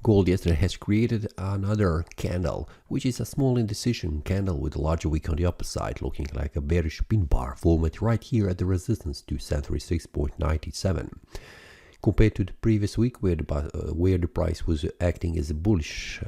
Gold yesterday has created another candle, which is a small indecision candle with a larger wick on the upper side, looking like a bearish pin bar formed right here at the resistance to 36.97. Compared to the previous week, where the price was acting as a bullish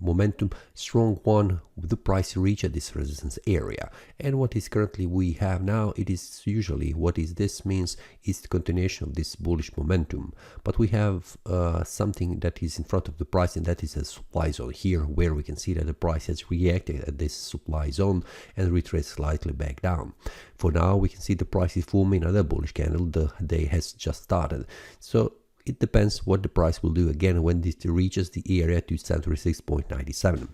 momentum, strong one, the price reached this resistance area. And what is currently we have now, it is usually what is this means is the continuation of this bullish momentum. But we have something that is in front of the price, and that is a supply zone here, where we can see that the price has reacted at this supply zone and retraced slightly back down. For now, we can see the price is forming another bullish candle. The day has just started. So it depends what the price will do again when this reaches the area to 36.97.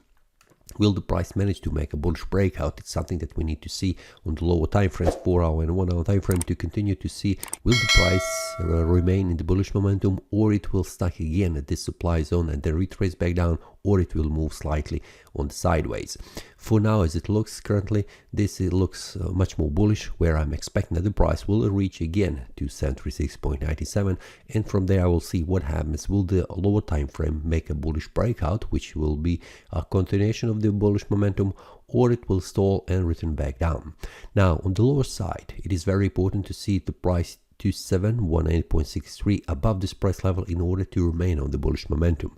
Will the price manage to make a bullish breakout? It's something that we need to see on the lower time frames, 4-hour and 1-hour time frame, to continue to see will the price remain in the bullish momentum, or it will stuck again at this supply zone and then retrace back down, or it will move slightly on the sideways. For now, as it looks currently, this looks much more bullish, where I'm expecting that the price will reach again to 36.97, and from there I will see what happens. Will the lower time frame make a bullish breakout, which will be a continuation of the bullish momentum, or it will stall and return back down. Now on the lower side, it is very important to see the price 2718.63 above this price level in order to remain on the bullish momentum.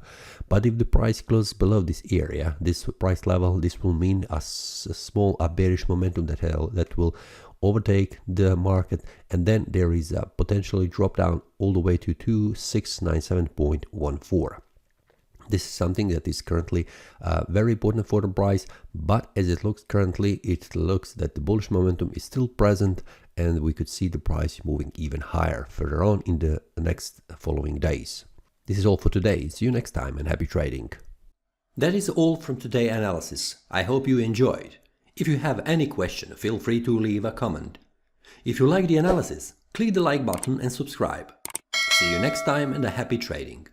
But if the price closes below this area, this price level, this will mean a small bearish momentum that will overtake the market, and then there is a potentially drop down all the way to 2697.14. This is something that is currently very important for the price, but as it looks currently, it looks that the bullish momentum is still present, and we could see the price moving even higher further on in the next following days. This is all for today. See you next time and happy trading. That is all from today's analysis. I hope you enjoyed. If you have any question, feel free to leave a comment. If you like the analysis, click the like button and subscribe. See you next time and a happy trading.